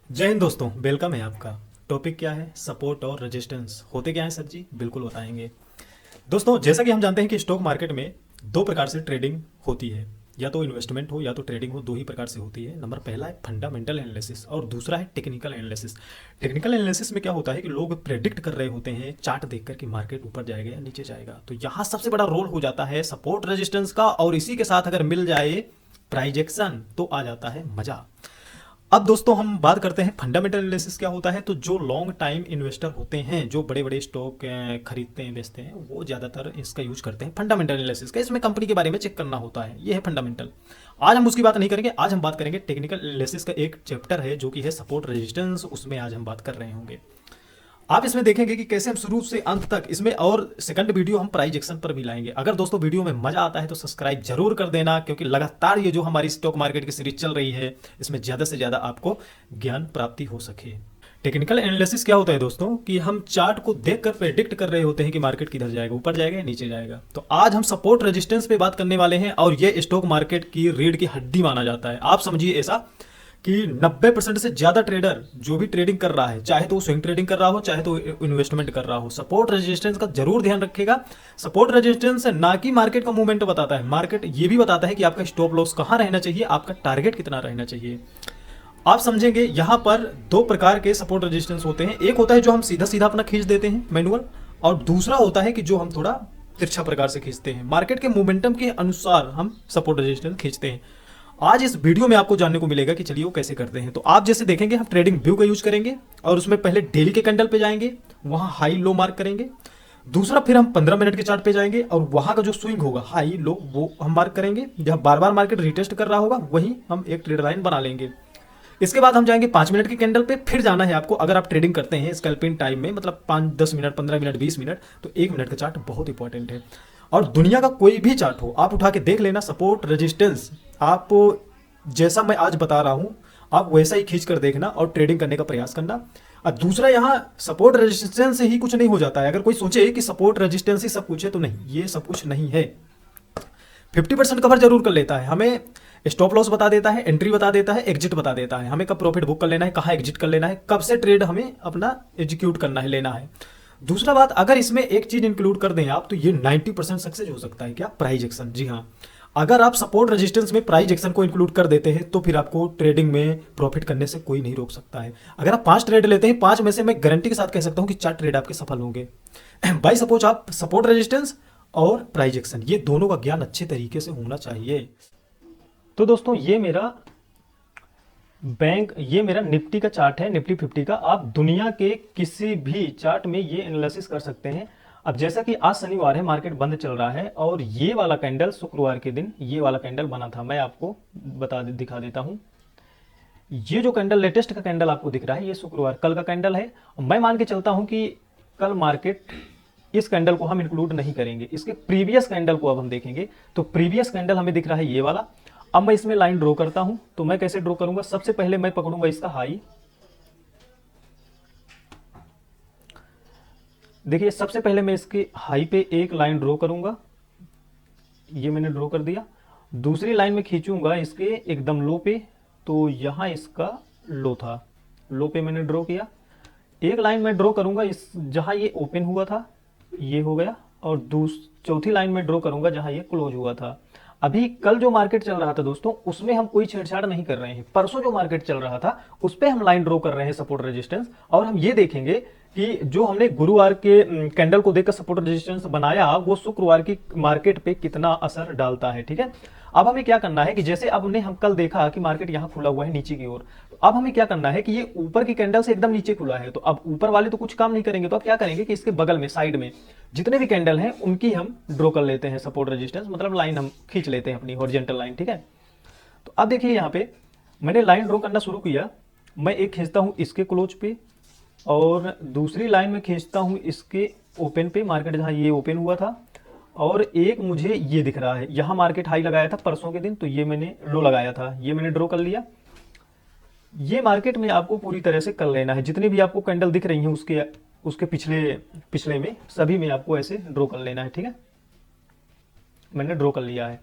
जय हिंद दोस्तों, वेलकम है आपका। टॉपिक क्या है? सपोर्ट और रेजिस्टेंस होते क्या है सर जी? बिल्कुल बताएंगे। दोस्तों, जैसा कि हम जानते हैं कि स्टॉक मार्केट में दो प्रकार से ट्रेडिंग होती है। या तो इन्वेस्टमेंट हो या तो ट्रेडिंग हो, दो ही प्रकार से होती है। नंबर पहला है फंडामेंटल एनालिसिस और दूसरा है टेक्निकल एनालिसिस। टेक्निकल एनालिसिस में क्या होता है कि लोग प्रेडिक्ट कर रहे होते हैं चार्ट देखकर कि मार्केट ऊपर जाएगा या नीचे जाएगा। तो यहाँ सबसे बड़ा रोल हो जाता है सपोर्ट रेजिस्टेंस का, और इसी के साथ अगर मिल जाए प्राइजेक्शन तो आ जाता है मजा। अब दोस्तों हम बात करते हैं फंडामेंटल एनालिसिस क्या होता है। तो जो लॉन्ग टाइम इन्वेस्टर होते हैं, जो बड़े बड़े स्टॉक खरीदते हैं बेचते हैं, वो ज़्यादातर इसका यूज करते हैं फंडामेंटल एनालिसिस का। इसमें कंपनी के बारे में चेक करना होता है, ये है फंडामेंटल। आज हम उसकी बात नहीं करेंगे, आज हम बात करेंगे टेक्निकल एनालिसिस का एक चैप्टर है जो कि है सपोर्ट रेजिस्टेंस, उसमें आज हम बात कर रहे होंगे। आप इसमें देखेंगे कि कैसे हम शुरू से अंत तक इसमें, और सेकंड वीडियो हम प्राइस एक्शन पर भी लाएंगे। अगर दोस्तों वीडियो में मजा आता है तो सब्सक्राइब जरूर कर देना, क्योंकि लगातार ये जो हमारी स्टॉक मार्केट की सीरीज चल रही है, इसमें ज़्यादा से ज़्यादा आपको ज्ञान प्राप्ति हो सके। टेक्निकल एनालिसिस क्या होता है दोस्तों कि हम चार्ट को देखकर प्रेडिक्ट कर रहे होते हैं कि मार्केट किधर जाएगा, ऊपर जाएगा या नीचे जाएगा। तो आज हम सपोर्ट रेजिस्टेंस पे बात करने वाले हैं, और ये स्टॉक मार्केट की रीढ़ की हड्डी माना जाता है। आप समझिए ऐसा कि 90% से ज्यादा ट्रेडर जो भी ट्रेडिंग कर रहा है, चाहे तो वो स्विंग ट्रेडिंग कर रहा हो, चाहे तो इन्वेस्टमेंट कर रहा हो, सपोर्ट रेजिस्टेंस का जरूर ध्यान रखेगा। सपोर्ट रेजिस्टेंस ना कि मार्केट का मूवमेंट बताता है, मार्केट ये भी बताता है कि आपका स्टॉप लॉस कहाँ रहना चाहिए, आपका टारगेट कितना रहना चाहिए। आप समझेंगे यहाँ पर दो प्रकार के सपोर्ट रेजिस्टेंस होते हैं। एक होता है जो हम सीधा सीधा अपना खींच देते हैं मैनुअल, और दूसरा होता है कि जो हम थोड़ा तिरछा प्रकार से खींचते हैं, मार्केट के मोमेंटम के अनुसार हम सपोर्ट रेजिस्टेंस खींचते हैं। आज इस वीडियो में आपको जानने को मिलेगा कि चलिए वो कैसे करते हैं। तो आप जैसे देखेंगे, हम ट्रेडिंग व्यू का यूज करेंगे, और उसमें पहले डेली के कैंडल पे जाएंगे, वहां हाई लो मार्क करेंगे। दूसरा फिर हम 15 मिनट के चार्ट पे जाएंगे, और वहां का जो स्विंग होगा हाई लो वो हम मार्क करेंगे। जब बार बार मार्केट रिटेस्ट कर रहा होगा वहीं हम एक ट्रेड लाइन बना लेंगे। इसके बाद हम जाएंगे 5 मिनट के कैंडल पे। फिर जाना है आपको, अगर आप ट्रेडिंग करते हैं स्कैल्पिंग टाइम में, मतलब 5-10 मिनट, 15 मिनट, 20 मिनट, तो 1 मिनट का चार्ट बहुत इंपॉर्टेंट है। और दुनिया का कोई भी चार्ट हो, आप उठा के देख लेना, सपोर्ट रेजिस्टेंस आप जैसा मैं आज बता रहा हूं आप वैसा ही खींच कर देखना और ट्रेडिंग करने का प्रयास करना। और दूसरा, यहाँ सपोर्ट रेजिस्टेंस से ही कुछ नहीं हो जाता है। अगर कोई सोचे कि सपोर्ट रेजिस्टेंस ही सब कुछ है, तो नहीं, ये सब कुछ नहीं है। 50% कवर जरूर कर लेता है, हमें स्टॉप लॉस बता देता है, एंट्री बता देता है, एग्जिट बता देता है, हमें कब प्रॉफिट बुक कर लेना है, कहाँ एग्जिट कर लेना है, कब से ट्रेड हमें अपना एग्जीक्यूट करना है, लेना है। दूसरा बात, अगर इसमें एक चीज इंक्लूड कर दें आप, तो ये 90% सक्सेस हो सकता है। क्या? Price action. जी हाँ, अगर आप सपोर्ट रेजिस्टेंस में प्राइस एक्शन को इंक्लूड कर देते हैं तो फिर आपको ट्रेडिंग में प्रॉफिट करने से कोई नहीं रोक सकता है। अगर आप 5 ट्रेड लेते हैं, 5 में से मैं गारंटी के साथ कह सकता हूं कि 4 ट्रेड आपके सफल होंगे। बाई सपोज आप सपोर्ट रेजिस्टेंस और प्राइस एक्शन, ये दोनों का ज्ञान अच्छे तरीके से होना चाहिए। तो दोस्तों, ये मेरा निफ्टी का चार्ट है, निफ्टी 50 का। आप दुनिया के किसी भी चार्ट में ये एनालिसिस कर सकते हैं। अब जैसा कि आज शनिवार है, मार्केट बंद चल रहा है, और ये वाला कैंडल शुक्रवार के दिन ये वाला कैंडल बना था। मैं आपको दिखा देता हूं। ये जो कैंडल, लेटेस्ट का कैंडल आपको दिख रहा है, ये शुक्रवार कल का कैंडल है। मैं मान के चलता हूं कि कल मार्केट, इस कैंडल को हम इंक्लूड नहीं करेंगे, इसके प्रीवियस कैंडल को अब हम देखेंगे। तो प्रीवियस कैंडल हमें दिख रहा है ये वाला। अब मैं इसमें लाइन ड्रॉ करता हूं, तो मैं कैसे ड्रॉ करूंगा? सबसे पहले मैं पकड़ूंगा इसका हाई। देखिए, सबसे पहले मैं इसके हाई पे एक लाइन ड्रॉ करूंगा, ये मैंने ड्रॉ कर दिया। दूसरी लाइन में खींचूंगा इसके एकदम लो पे, तो यहां इसका लो था, लो पे मैंने ड्रॉ किया। एक लाइन में ड्रॉ करूंगा इस, जहां ये ओपन हुआ था, ये हो गया। और चौथी लाइन में ड्रॉ करूंगा जहां ये क्लोज हुआ था। अभी कल जो मार्केट चल रहा था दोस्तों, उसमें हम कोई छेड़छाड़ नहीं कर रहे हैं। परसों जो मार्केट चल रहा था उस पे हम लाइन ड्रॉ कर रहे हैं, सपोर्ट रेजिस्टेंस। और हम ये देखेंगे कि जो हमने गुरुवार के कैंडल को देखकर सपोर्ट रेजिस्टेंस बनाया, वो शुक्रवार की मार्केट पे कितना असर डालता है। ठीक है, अब हमें क्या करना है कि जैसे अब हमने हम कल देखा कि मार्केट यहाँ खुला हुआ है नीचे की ओर, तो अब हमें क्या करना है कि ये ऊपर की कैंडल से एकदम नीचे खुला है, तो अब ऊपर वाले तो कुछ काम नहीं करेंगे। तो अब क्या करेंगे कि इसके बगल में, साइड में जितने भी कैंडल हैं उनकी हम ड्रॉ कर लेते हैं सपोर्ट रेजिस्टेंस, मतलब लाइन हम खींच लेते हैं अपनी हॉरिजॉन्टल लाइन। ठीक है, तो अब देखिए यहाँ पे मैंने लाइन ड्रॉ करना शुरू किया। मैं एक खींचता हूँ इसके क्लोज पे, और दूसरी लाइन में खींचता हूँ इसके ओपन पे, मार्केट जहाँ ये ओपन हुआ था। और एक मुझे ये दिख रहा है, यहाँ मार्केट हाई लगाया था परसों के दिन, तो ये मैंने लो लगाया था, ये मैंने ड्रॉ कर लिया। ये मार्केट में आपको पूरी तरह से कर लेना है। जितने भी आपको कैंडल दिख रही हैं उसके उसके पिछले पिछले में सभी में आपको ऐसे ड्रॉ कर लेना है। ठीक है, मैंने ड्रॉ कर लिया है।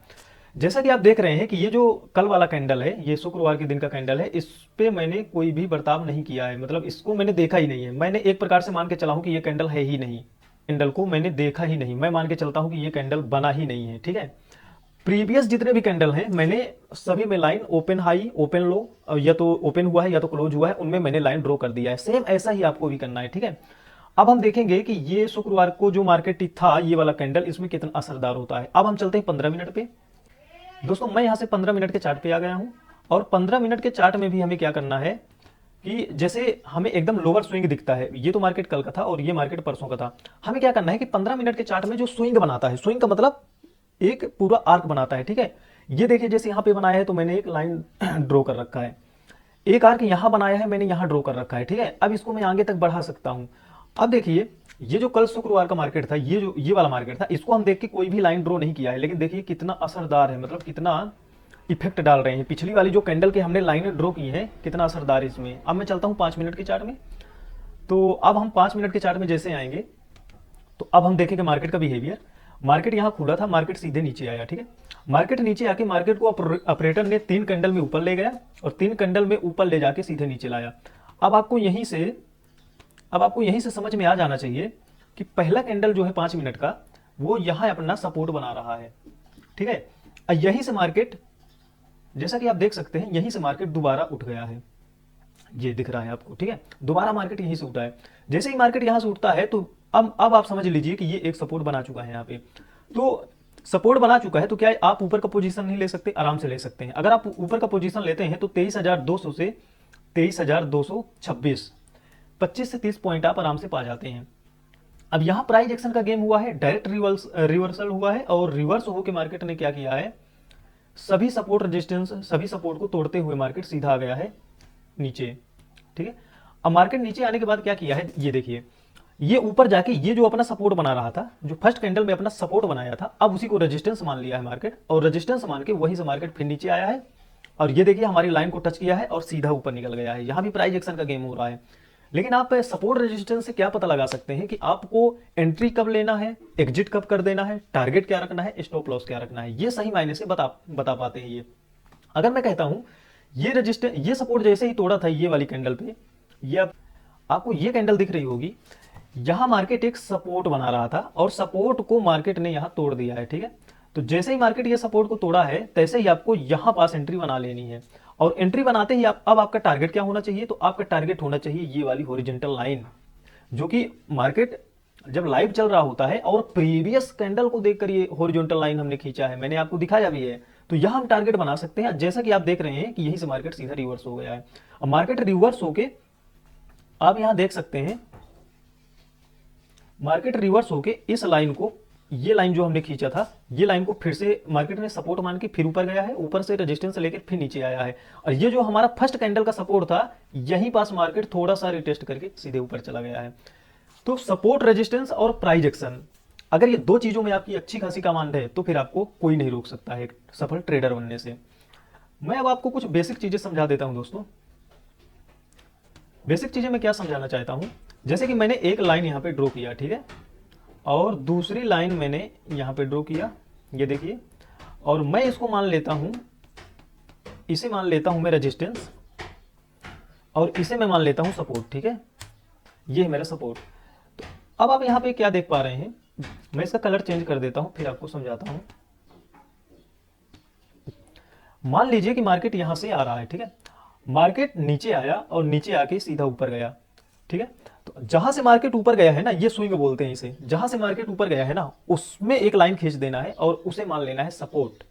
जैसा कि आप देख रहे हैं कि ये जो कल वाला कैंडल है, ये शुक्रवार के दिन का कैंडल है, इस पे मैंने कोई भी बर्ताव नहीं किया है, मतलब इसको मैंने देखा ही नहीं है। मैंने एक प्रकार से मान के चला हूं कि ये कैंडल है ही नहीं, कैंडल को मैंने देखा ही नहीं, मैं मान के चलता हूं कि ये कैंडल बना ही नहीं है, ठीक है। प्रीवियस जितने भी कैंडल हैं मैंने सभी में लाइन ओपन हाई ओपन लो, या तो ओपन हुआ है या तो क्लोज हुआ है, उनमें मैंने लाइन ड्रॉ कर दिया है। सेम ऐसा ही आपको भी करना है, ठीक है। अब हम देखेंगे कि ये शुक्रवार को जो मार्केट था, ये वाला कैंडल, इसमें कितना असरदार होता है। अब हम चलते हैं 15 मिनट पे। दोस्तों मैं यहाँ से 15 मिनट के चार्ट पे आ गया हूँ, और 15 मिनट के चार्ट में भी हमें क्या करना है कि जैसे हमें एकदम लोअर स्विंग दिखता है, ये तो मार्केट कल का था और ये मार्केट परसों का था, हमें क्या करना है कि 15 मिनट के चार्ट में जो स्विंग बनाता है, स्विंग का मतलब एक पूरा आर्क बनाता है, ठीक है। ये देखिए जैसे यहाँ पे बनाया है तो मैंने एक लाइन ड्रॉ कर रखा है, एक आर्क यहाँ बनाया है मैंने, यहाँ ड्रॉ कर रखा है, ठीक है। अब इसको मैं आगे तक बढ़ा सकता हूँ। अब देखिए ये जो कल शुक्रवार का मार्केट था, ये वाला मार्केट था, इसको हम देख के कोई भी लाइन ड्रॉ नहीं किया है, लेकिन देखिए कितना असरदार है, मतलब कितना इफेक्ट डाल रहे हैं। पिछली वाली जो कैंडल के हमने लाइनें ड्रॉ की हैं, कितना असरदार है इसमें। अब मैं चलता हूँ 5 मिनट के चार्ट में। तो अब हम 5 मिनट के चार्ट में जैसे आएंगे तो अब हम देखेंगे मार्केट का बिहेवियर। मार्केट यहाँ खुला था, मार्केट सीधे नीचे आया, ठीक है। मार्केट नीचे आके मार्केट को ऑपरेटर ने 3 कैंडल में ऊपर ले गया और 3 कैंडल में ऊपर ले जाके सीधे नीचे लाया। अब आपको यहीं से समझ में आ जाना चाहिए कि पहला कैंडल जो है 5 मिनट का, वो यहाँ अपना सपोर्ट बना रहा है, ठीक है। यहीं से मार्केट, जैसा कि आप देख सकते हैं, यहीं से मार्केट दोबारा उठ गया है, ये दिख रहा है आपको, ठीक है। दोबारा मार्केट यहीं से उठा है। जैसे ही मार्केट यहां से उठता है तो अब आप समझ लीजिए कि ये एक सपोर्ट बना चुका है यहाँ पे। तो सपोर्ट बना चुका है तो क्या आप ऊपर का पोजीशन नहीं ले सकते? आराम से ले सकते हैं। अगर आप ऊपर का पोजीशन लेते हैं तो 23,200 से 23,226, 25 से 30 पॉइंट आप आराम से पा जाते हैं। अब यहाँ प्राइस एक्शन का गेम हुआ है, डायरेक्ट रिवर्सल हुआ है, और रिवर्स होकर मार्केट ने क्या किया है, सभी सपोर्ट रेजिस्टेंस, सभी सपोर्ट को तोड़ते हुए मार्केट सीधा आ गया है नीचे, ठीक है। अब मार्केट नीचे आने के बाद क्या किया है, ये देखिए, ये ऊपर जाके ये जो अपना सपोर्ट बना रहा था, जो फर्स्ट कैंडल में अपना सपोर्ट बनाया था, अब उसी को रेजिस्टेंस मान लिया है मार्केट, और रेजिस्टेंस मान के वहीं से मार्केट फिर नीचे आया है, और ये देखिए हमारी लाइन को टच किया है और सीधा ऊपर निकल गया है। यहां भी प्राइस एक्शन का गेम हो रहा है। लेकिन आप सपोर्ट रेजिस्टेंस से क्या पता लगा सकते हैं कि आपको एंट्री कब लेना है, एग्जिट कब कर देना है, टारगेट क्या रखना है, स्टॉप लॉस क्या रखना है, ये सही मायने से बता पाते हैं ये। अगर मैं कहता हूं ये सपोर्ट जैसे ही तोड़ा था ये वाली कैंडल पे, ये आपको ये कैंडल दिख रही होगी, यहां मार्केट एक सपोर्ट बना रहा था और सपोर्ट को मार्केट ने यहां तोड़ दिया है, ठीक है। तो जैसे ही मार्केट ये सपोर्ट को तोड़ा है, तैसे ही आपको यहां पास एंट्री बना लेनी है, और एंट्री बनाते ही अब आपका टारगेट क्या होना चाहिए, तो आपका टारगेट होना चाहिए ये वाली हॉरिजॉन्टल लाइन, जो कि मार्केट जब लाइव चल रहा होता है और प्रीवियस कैंडल को देखकर ये हॉरिजॉन्टल लाइन हमने खींचा है, मैंने आपको दिखाया भी है, तो यहां हम टारगेट बना सकते हैं। जैसा कि आप देख रहे हैं कि यहीं से मार्केट सीधा रिवर्स हो गया है। अब मार्केट रिवर्स होके आप यहां देख सकते हैं, मार्केट रिवर्स होके इस लाइन को, ये लाइन जो हमने खींचा था, ये लाइन को फिर से मार्केट ने सपोर्ट मान के फिर ऊपर गया है, ऊपर से रेजिस्टेंस लेकर फिर नीचे आया है, और ये जो हमारा फर्स्ट कैंडल का सपोर्ट था, यहीं पास मार्केट थोड़ा सा रिटेस्ट करके सीधे ऊपर चला गया है। तो सपोर्ट, रेजिस्टेंस और प्राइस एक्शन, अगर ये 2 चीजों में आपकी अच्छी खासी कमांड है तो फिर आपको कोई नहीं रोक सकता है एक सफल ट्रेडर बनने से। मैं अब आपको कुछ बेसिक चीजें समझा देता हूं दोस्तों। बेसिक चीजें मैं क्या समझाना चाहता हूं, जैसे कि मैंने एक लाइन यहां पे ड्रॉ किया, ठीक है, और दूसरी लाइन मैंने यहां पे ड्रॉ किया, ये देखिए, और मैं इसको मान लेता हूं, इसे मान लेता हूं मैं रेजिस्टेंस, और इसे मैं मान लेता हूं सपोर्ट, ठीक है, ये है मेरा सपोर्ट। तो अब आप यहां पे क्या देख पा रहे हैं, मैं इसका कलर चेंज कर देता हूं फिर आपको समझाता हूं। मान लीजिए कि मार्केट यहां से आ रहा है, ठीक है, मार्केट नीचे आया और नीचे आके सीधा ऊपर गया, ठीक है। तो जहां से मार्केट ऊपर गया है ना, ये स्विंग बोलते हैं इसे, जहां से मार्केट ऊपर गया है ना, उसमें एक लाइन खींच देना है और उसे मान लेना है सपोर्ट।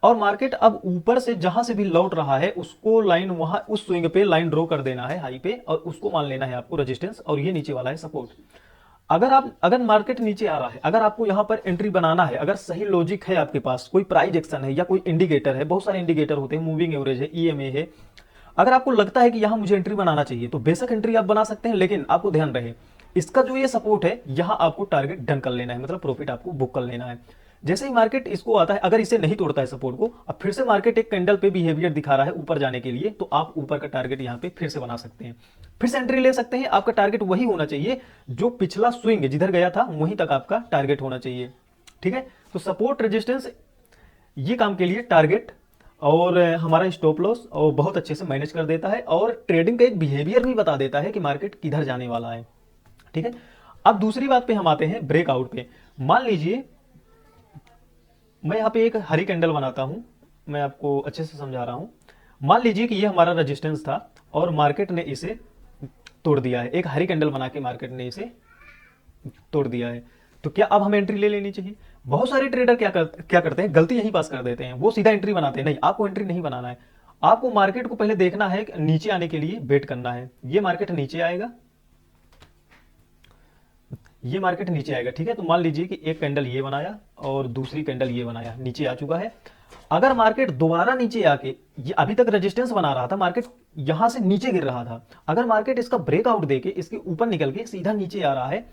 और मार्केट अब ऊपर से जहां से भी लौट रहा है, उसको लाइन वहां उस स्विंग पे लाइन ड्रॉ कर देना है हाई पे, और उसको मान लेना है आपको रेजिस्टेंस, और ये नीचे वाला है सपोर्ट। अगर मार्केट नीचे आ रहा है, अगर आपको यहां पर एंट्री बनाना है, अगर सही लॉजिक है आपके पास, कोई प्राइस एक्शन है या कोई इंडिकेटर है, बहुत सारे इंडिकेटर होते हैं, मूविंग एवरेज है, ईएमए है, अगर आपको लगता है कि यहां मुझे एंट्री बनाना चाहिए तो बेशक एंट्री आप बना सकते हैं, लेकिन आपको ध्यान रहे इसका जो ये सपोर्ट है, यहां आपको टारगेट डन कर लेना है, मतलब प्रॉफिट आपको बुक कर लेना है। जैसे ही मार्केट इसको आता है, अगर इसे नहीं तोड़ता है सपोर्ट को, अब फिर से मार्केट एक कैंडल पे बिहेवियर दिखा रहा है ऊपर जाने के लिए, तो आप ऊपर का टारगेट यहां पे फिर से बना सकते हैं, फिर से एंट्री ले सकते हैं। आपका टारगेट वही होना चाहिए जो पिछला स्विंग जिधर गया था वहीं तक आपका टारगेट होना चाहिए, ठीक है। तो सपोर्ट, रेजिस्टेंस, ये काम के लिए टारगेट और हमारा स्टॉप लॉस और बहुत अच्छे से मैनेज कर देता है और ट्रेडिंग का एक बिहेवियर भी बता देता है कि मार्केट किधर जाने वाला है। ठीक है, अब दूसरी बात पे हम आते हैं ब्रेकआउट पे। मान लीजिए मैं यहाँ पे एक हरी कैंडल बनाता हूँ, मैं आपको अच्छे से समझा रहा हूँ। मान लीजिए कि ये हमारा रेजिस्टेंस था और मार्केट ने इसे तोड़ दिया है, एक हरी कैंडल बना के मार्केट ने इसे तोड़ दिया है। तो क्या अब हमें एंट्री ले लेनी चाहिए? बहुत सारे ट्रेडर क्या करते हैं, गलती यहीं पास कर देते हैं, वो सीधा एंट्री बनाते हैं। नहीं, आपको एंट्री नहीं बनाना है, आपको मार्केट को पहले देखना है, नीचे आने के लिए वेट करना है। ये मार्केट नीचे आएगा, ये मार्केट नीचे आएगा। ठीक है, तो मान लीजिए कि एक कैंडल ये बनाया और दूसरी कैंडल ये बनाया, नीचे आ चुका है। अगर मार्केट दोबारा नीचे आके, ये अभी तक रेजिस्टेंस बना रहा था, मार्केट यहां से नीचे गिर रहा था, अगर मार्केट इसका ब्रेकआउट देके इसके ऊपर निकल के सीधा नीचे आ रहा है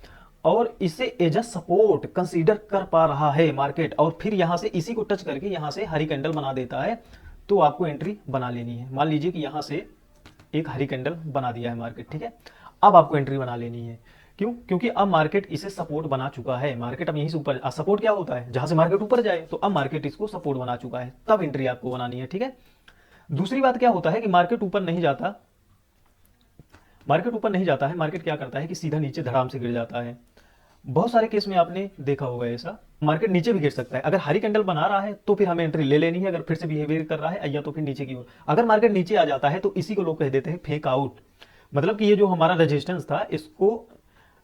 और इसे एज अ सपोर्ट कंसीडर कर पा रहा है मार्केट, और फिर यहां से इसी को टच करके यहां से हरी कैंडल बना देता है, तो आपको एंट्री बना लेनी है। मान लीजिए कि यहां से एक हरी कैंडल बना दिया है मार्केट। ठीक है, अब आपको एंट्री बना लेनी है। क्यों? क्योंकि अब मार्केट इसे सपोर्ट बना चुका है। मार्केट अब यहीं से ऊपर, सपोर्ट क्या होता है, जहां से मार्केट ऊपर जाए, तो अब मार्केट इसको सपोर्ट बना चुका है, तब एंट्री आपको बनानी है। ठीक है, दूसरी बात क्या होता है कि मार्केट ऊपर नहीं जाता, मार्केट ऊपर नहीं जाता है, मार्केट क्या करता है कि सीधा नीचे धड़ाम से गिर जाता है। बहुत सारे केस में आपने देखा होगा ऐसा, मार्केट नीचे भी गिर सकता है। अगर हरी कैंडल बना रहा है तो फिर हमें एंट्री ले लेनी है, अगर फिर से बिहेवियर कर रहा है, या तो फिर नीचे की ओर। अगर मार्केट नीचे आ जाता है तो इसी को लोग कह देते हैं फेक आउट। मतलब कि ये जो हमारा रेजिस्टेंस था इसको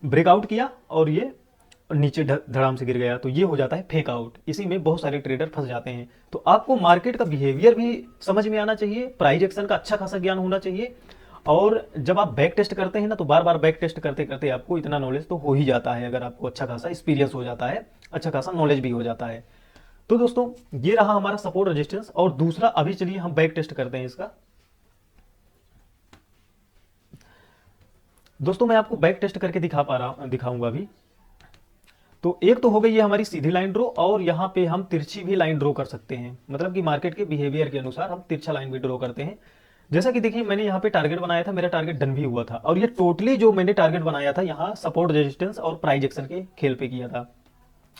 ब्रेकआउट किया और ये नीचे धड़ाम से गिर गया, तो ये हो जाता है फेक आउट। इसी में बहुत सारे ट्रेडर फंस जाते हैं। तो आपको मार्केट का बिहेवियर भी समझ में आना चाहिए, प्राइस एक्शन का अच्छा खासा ज्ञान होना चाहिए, और जब आप बैक टेस्ट करते हैं ना, तो बार बार बैक टेस्ट करते करते आपको इतना नॉलेज तो हो ही जाता है। अगर आपको अच्छा खासा एक्सपीरियंस हो जाता है, अच्छा खासा नॉलेज भी हो जाता है। तो दोस्तों ये रहा हमारा सपोर्ट रेजिस्टेंस। और दूसरा, अभी चलिए हम बैक टेस्ट करते हैं इसका। दोस्तों मैं आपको बैक टेस्ट करके दिखाऊंगा अभी। तो एक तो हो गई ये हमारी सीधी लाइन ड्रॉ, और यहाँ पे हम तिरछी भी लाइन ड्रॉ कर सकते हैं। मतलब कि मार्केट के बिहेवियर के अनुसार हम तिरछा लाइन भी ड्रॉ करते हैं। जैसा कि देखिए मैंने यहाँ पे टारगेट बनाया था, मेरा टारगेट डन भी हुआ था, और ये टोटली जो मैंने टारगेट बनाया था यहाँ सपोर्ट रेजिस्टेंस और प्राइस एक्शन के खेल पे किया था।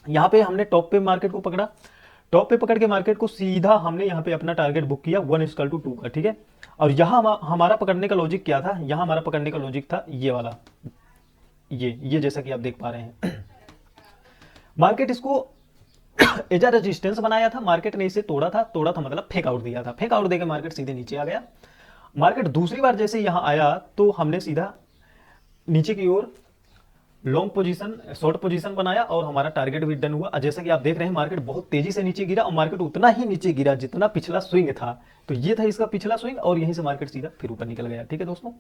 यहाँ पे हमने टॉप पे मार्केट को पकड़ा, टॉप पे पकड़ के मार्केट को सीधा हमने यहाँ पे अपना टारगेट बुक किया 1:2 का। ठीक है, और यहाँ हमारा पकड़ने का लॉजिक क्या था, यहाँ हमारा पकड़ने का लॉजिक था ये वाला, ये जैसा कि आप देख पा रहे हैं। मार्केट इसको एज अ रेजिस्टेंस बनाया था, मार्केट ने इसे तोड़ा था मतलब फेक आउट दिया था, फेक आउट देकर मार्केट सीधे नीचे आ गया। मार्केट दूसरी बार जैसे यहां आया तो हमने सीधा नीचे की ओर लॉन्ग पोजीशन, शॉर्ट पोजीशन बनाया, और हमारा टारगेट भी डन हुआ। जैसा कि आप देख रहे हैं मार्केट बहुत तेजी से नीचे गिरा, और मार्केट उतना ही नीचे गिरा जितना पिछला स्विंग था। तो ये था इसका पिछला स्विंग, और यहीं से मार्केट सीधा फिर ऊपर निकल गया। ठीक है दोस्तों,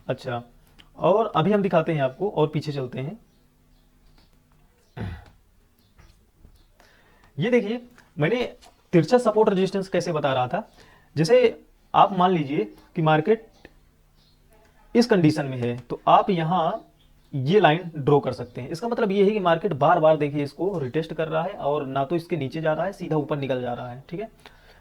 अच्छा, और अभी हम दिखाते हैं आपको, और पीछे चलते हैं। ये देखिए मैंने तिरछा सपोर्ट रेजिस्टेंस कैसे बता रहा था। जैसे आप मान लीजिए कि मार्केट इस कंडीशन में है, तो आप यहां ये लाइन ड्रॉ कर सकते हैं। इसका मतलब ये है कि मार्केट बार बार देखिए इसको रिटेस्ट कर रहा है, और ना तो इसके नीचे जा रहा है, सीधा ऊपर निकल जा रहा है। ठीक है,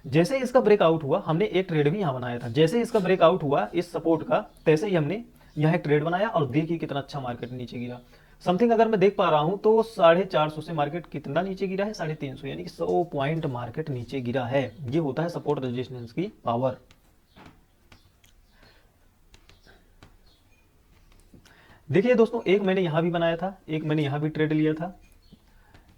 जैसे इसका ब्रेकआउट हुआ, हमने एक ट्रेड भी यहां बनाया था, जैसे इसका ब्रेकआउट हुआ इस सपोर्ट का, तैसे ही हमने यहाँ एक ट्रेड बनाया, और देखिए कितना अच्छा मार्केट नीचे गिरा। समथिंग अगर मैं देख पा रहा हूं तो 450 से मार्केट कितना नीचे गिरा है, 350, यानी कि 100 पॉइंट मार्केट नीचे गिरा है। ये होता है सपोर्ट रेजिस्टेंस की पावर। देखिए दोस्तों, एक मैंने यहां भी बनाया था, एक मैंने यहां भी ट्रेड लिया था।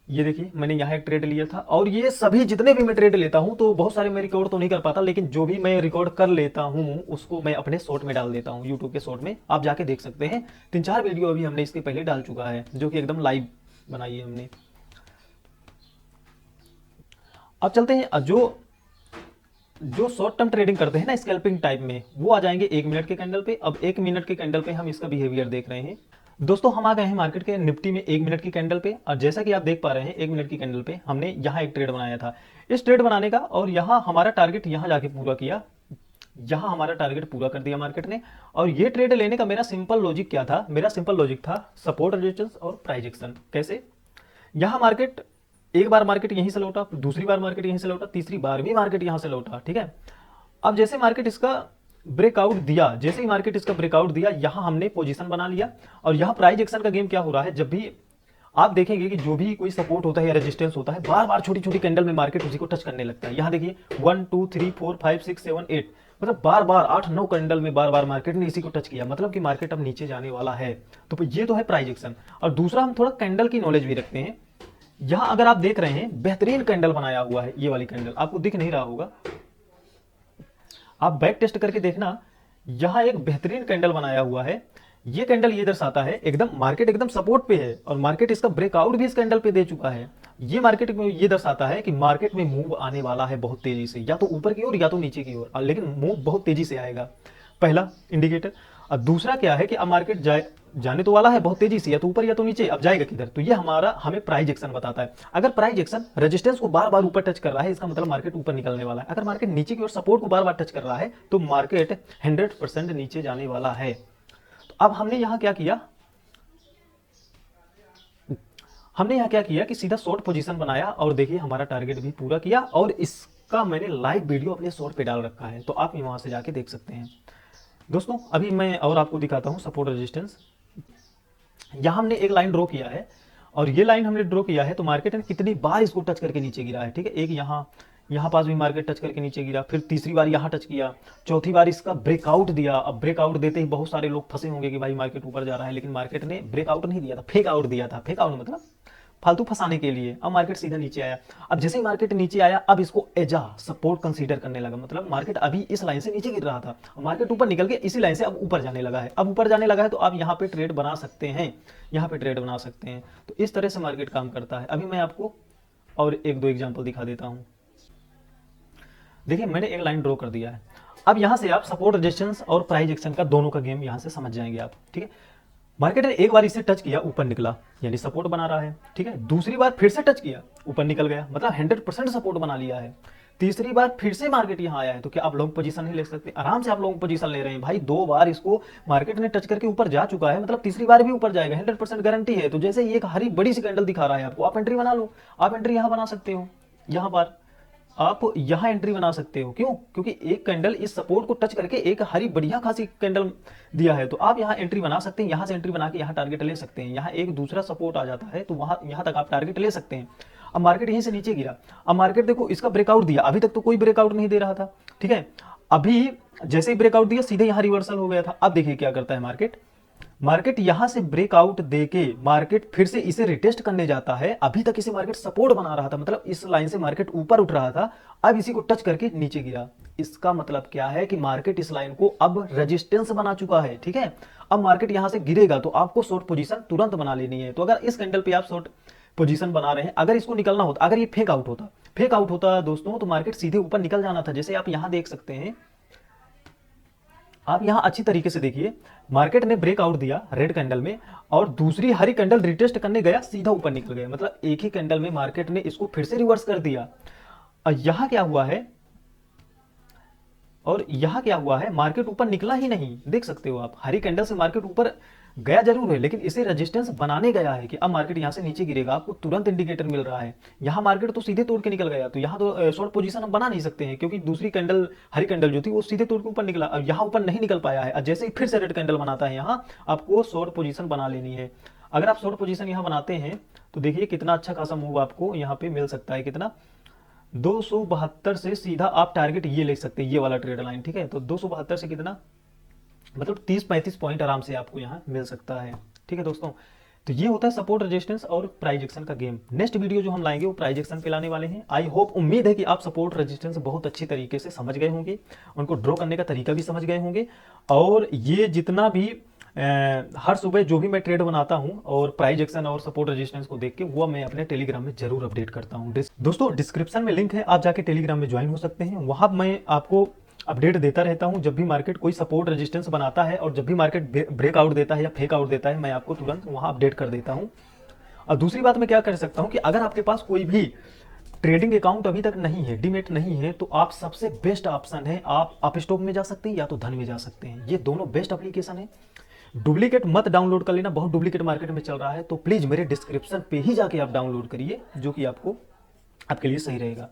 ये देखिए मैंने यहाँ एक ट्रेड लिया था, और ये सभी जितने भी मैं ट्रेड लेता हूं, तो बहुत सारे मैं रिकॉर्ड तो नहीं कर पाता, लेकिन जो भी मैं रिकॉर्ड कर लेता हूं उसको मैं अपने शॉर्ट में डाल देता हूं, यूट्यूब के शॉर्ट में आप जाके देख सकते हैं। 3-4 वीडियो अभी हमने इसके पहले डाल चुका है, जो कि एकदम लाइव बनाई है हमने। अब चलते हैं, जो शॉर्ट टर्म ट्रेडिंग करते हैं ना स्कैल्पिंग टाइप में, वो आ जाएंगे 1 मिनट के कैंडल पे। अब 1 मिनट के कैंडल पे हम इसका बिहेवियर देख रहे हैं। दोस्तों हम आ गए हैं मार्केट के निफ्टी में 1 मिनट की कैंडल पे, और जैसा कि आप देख पा रहे हैं 1 मिनट की कैंडल पे हमने यहाँ एक ट्रेड बनाया था। इस ट्रेड बनाने का, और यहाँ हमारा टारगेट यहाँ जाके पूरा किया, यहाँ हमारा टारगेट पूरा कर दिया मार्केट ने। और ये ट्रेड लेने का मेरा सिंपल लॉजिक क्या था, मेरा सिंपल लॉजिक था सपोर्ट रेजिस्टेंस और प्राइस एक्शन। कैसे? यहाँ मार्केट एक बार मार्केट यहीं से लौटा, दूसरी बार मार्केट यहीं से लौटा, तीसरी बार भी मार्केट यहां से लौटा। ठीक है, अब जैसे मार्केट इसका ब्रेकआउट दिया, जैसे ही मार्केट इसका ब्रेकआउट दिया, यहां हमने पोजीशन बना लिया। और यहां प्राइस एक्शन का गेम क्या हो रहा है, जब भी आप देखेंगे कि जो भी कोई सपोर्ट होता है या रेजिस्टेंस होता है, बार बार छोटी छोटी कैंडल में मार्केट उसी को टच करने लगता है। यहाँ देखिए 1 2 3 4 5 6 7 8, मतलब बार बार 8 9 कैंडल में बार बार मार्केट ने इसी को टच किया, मतलब कि मार्केट अब नीचे जाने वाला है। तो ये तो है प्राइस एक्शन। और दूसरा, हम थोड़ा कैंडल की नॉलेज भी रखते हैं। यहाँ अगर आप देख रहे हैं बेहतरीन कैंडल बनाया हुआ है, ये वाली कैंडल आपको दिख नहीं रहा होगा, आप बैक टेस्ट करके देखना, यहाँ एक बेहतरीन कैंडल बनाया हुआ है। ये कैंडल ये दर्शाता है एकदम मार्केट एकदम सपोर्ट पे है और मार्केट इसका ब्रेकआउट भी इस कैंडल पे दे चुका है। ये मार्केट में ये दर्शाता है कि मार्केट में मूव आने वाला है बहुत तेजी से, या तो ऊपर की ओर या तो नीचे की ओर, लेकिन मूव बहुत तेजी से आएगा, पहला इंडिकेटर। और दूसरा क्या है कि अब मार्केट जाने तो वाला है बहुत तेजी से, या तो ऊपर या तो नीचे, अब जाएगा किधर, तो ये हमारा हमें प्राइस एक्शन बताता है। अगर प्राइस एक्शन रेजिस्टेंस को बार बार ऊपर टच कर रहा है, इसका मतलब मार्केट ऊपर निकलने वाला है। अगर मार्केट नीचे की ओर सपोर्ट को बार बार टच कर रहा है तो मार्केट 100% नीचे जाने वाला है। तो अब हमने यहाँ क्या किया, कि सीधा शॉर्ट पोजीशन बनाया और देखिए हमारा टारगेट भी पूरा किया, और इसका मैंने लाइव वीडियो अपने शॉर्ट पे डाल रखा है, तो आप वहां से जाके देख सकते हैं। दोस्तों अभी मैं और आपको दिखाता हूं सपोर्ट रेजिस्टेंस। यहां हमने एक लाइन ड्रॉ किया है, और ये लाइन हमने ड्रॉ किया है तो मार्केट ने कितनी बार इसको टच करके नीचे गिरा है, ठीक है। एक यहाँ पास भी मार्केट टच करके नीचे गिरा, फिर तीसरी बार यहाँ टच किया, चौथी बार इसका ब्रेकआउट दिया। अब ब्रेकआउट देते ही बहुत सारे लोग फंसे होंगे कि भाई मार्केट ऊपर जा रहा है, लेकिन मार्केट ने ब्रेकआउट नहीं दिया था, फेक आउट दिया था। फेक आउट मतलब फालतू फंसाने के लिए। अब मार्केट सीधा नीचे आया। अब जैसे ही मार्केट नीचे आया, अब इसको एजा सपोर्ट कंसीडर करने लगा, मतलब मार्केट अभी इस लाइन से नीचे गिर रहा था, मार्केट ऊपर निकल के इसी लाइन से अब ऊपर जाने लगा है। अब ऊपर जाने लगा है तो आप यहाँ पे ट्रेड बना सकते हैं, तो इस तरह से मार्केट काम करता है। अभी मैं आपको और एक दो एग्जाम्पल दिखा देता हूँ। देखिए मैंने एक लाइन ड्रॉ कर दिया है। अब यहाँ से आप सपोर्ट रेजिस्टेंस और प्राइस एक्शन का दोनों का गेम यहाँ से समझ जाएंगे आप, ठीक है। मार्केट ने एक बार इसे टच किया, ऊपर निकला, यानी सपोर्ट बना रहा है, ठीक है। दूसरी बार फिर से टच किया, ऊपर निकल गया, मतलब 100% सपोर्ट बना लिया है। तीसरी बार फिर से मार्केट यहाँ आया है, तो क्या आप लॉन्ग पोजीशन नहीं ले सकते? आराम से आप लॉन्ग पोजीशन ले रहे हैं भाई। 2 बार इसको मार्केट ने टच करके ऊपर जा चुका है, मतलब तीसरी बार भी ऊपर जाएगा, 100% गारंटी है। तो जैसे एक हरी बड़ी सी कैंडल दिखा रहा है आपको, आप एंट्री बना लो। आप एंट्री यहाँ बना सकते हो, यहाँ पर आप यहाँ एंट्री बना सकते हो। क्यों? क्योंकि एक कैंडल इस सपोर्ट को टच करके एक हरी बढ़िया खासी कैंडल दिया है, तो आप यहाँ एंट्री बना सकते हैं। यहाँ से एंट्री बना के यहाँ टारगेट ले सकते हैं। यहाँ एक दूसरा सपोर्ट आ जाता है तो वहाँ यहाँ तक आप टारगेट ले सकते हैं। अब मार्केट यहीं से नीचे गिरा, अब मार्केट देखो इसका ब्रेकआउट दिया, अभी तक तो कोई ब्रेकआउट नहीं दे रहा था, ठीक है। अभी जैसे ही ब्रेकआउट दिया सीधे यहाँ रिवर्सल हो गया था। अब देखिए क्या करता है मार्केट यहां से ब्रेकआउट देके मार्केट फिर से इसे रिटेस्ट करने जाता है। अभी तक इसे मार्केट सपोर्ट बना रहा था, मतलब इस लाइन से मार्केट ऊपर उठ रहा था, अब इसी को टच करके नीचे गिरा। इसका मतलब क्या है कि मार्केट इस लाइन को अब रेजिस्टेंस बना चुका है, ठीक है। अब मार्केट यहां से गिरेगा तो आपको शॉर्ट पोजीशन तुरंत बना लेनी है। तो अगर इस कैंडल पे आप शॉर्ट पोजीशन बना रहे हैं, अगर इसको निकलना होता, अगर ये फेक आउट होता दोस्तों, तो मार्केट सीधे ऊपर निकल जाना था। जैसे आप यहां देख सकते हैं, आप यहां अच्छी तरीके से देखिए, मार्केट ने ब्रेकआउट दिया रेड कैंडल में और दूसरी हरी कैंडल रिटेस्ट करने गया, सीधा ऊपर निकल गया, मतलब एक ही कैंडल में मार्केट ने इसको फिर से रिवर्स कर दिया। और यहां क्या हुआ है, मार्केट ऊपर निकला ही नहीं। देख सकते हो आप, हरी कैंडल से मार्केट ऊपर गया जरूर है, लेकिन इसे रेजिस्टेंस बनाने गया है कि अब मार्केट यहां से नीचे गिरेगा, आपको तुरंत इंडिकेटर मिल रहा है। यहां मार्केट तो सीधे तोड़ के निकल गया, तो यहां तो शॉर्ट पोजीशन हम बना नहीं सकते हैं, क्योंकि दूसरी कैंडल हरी कैंडल जो थी वो सीधे तोड़ के ऊपर निकला। अब यहां ऊपर नहीं निकल पाया है, जैसे ही फिर से रेड कैंडल बनाता है, यहां आपको शॉर्ट पोजीशन बना लेनी है। अगर आप शॉर्ट पोजीशन यहां बनाते हैं तो देखिए कितना अच्छा खासा मूव आपको यहाँ पे मिल सकता है। कितना? 272 से सीधा आप टारगेट ये ले सकते हैं, ये वाला ट्रेड लाइन, ठीक है। तो 272 से कितना, मतलब 30-35 पॉइंट आराम से आपको यहाँ मिल सकता है, ठीक है दोस्तों। तो ये होता है सपोर्ट रेजिस्टेंस और प्राइस एक्शन का गेम। नेक्स्ट वीडियो जो हम लाएंगे वो प्राइस एक्शन पे लाने वाले हैं। आई होप, उम्मीद है कि आप सपोर्ट रेजिस्टेंस बहुत अच्छी तरीके से समझ गए होंगे, उनको ड्रॉ करने का तरीका भी समझ गए होंगे। और ये जितना भी हर सुबह जो भी मैं ट्रेड बनाता हूं और प्राइस एक्शन और सपोर्ट रेजिस्टेंस को देख के, वो मैं अपने टेलीग्राम में जरूर अपडेट करता हूं। दोस्तों डिस्क्रिप्शन में लिंक है, आप जाके टेलीग्राम में ज्वाइन हो सकते हैं। वहां मैं आपको अपडेट देता रहता हूं। जब भी मार्केट कोई सपोर्ट रेजिस्टेंस बनाता है और जब भी मार्केट ब्रेकआउट देता है या फेक आउट देता है, मैं आपको तुरंत वहां अपडेट कर देता हूं। और दूसरी बात मैं क्या कर सकता हूं कि अगर आपके पास कोई भी ट्रेडिंग अकाउंट अभी तक नहीं है, डीमेट नहीं है, तो आप सबसे बेस्ट ऑप्शन है, आप अपस्टॉक में जा सकते हैं या तो धन में जा सकते हैं। ये दोनों बेस्ट एप्लीकेशन है। डुप्लीकेट मत डाउनलोड कर लेना, बहुत डुप्लीकेट मार्केट में चल रहा है, तो प्लीज मेरे डिस्क्रिप्शन पे ही जाके आप डाउनलोड करिए, जो कि आपके लिए सही रहेगा।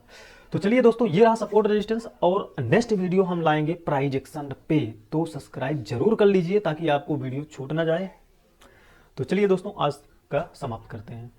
तो चलिए दोस्तों, ये रहा सपोर्ट रेजिस्टेंस, और नेक्स्ट वीडियो हम लाएंगे प्राइस एक्शन पे, तो सब्सक्राइब जरूर कर लीजिए ताकि आपको वीडियो छूट ना जाए। तो चलिए दोस्तों, आज का समाप्त करते हैं।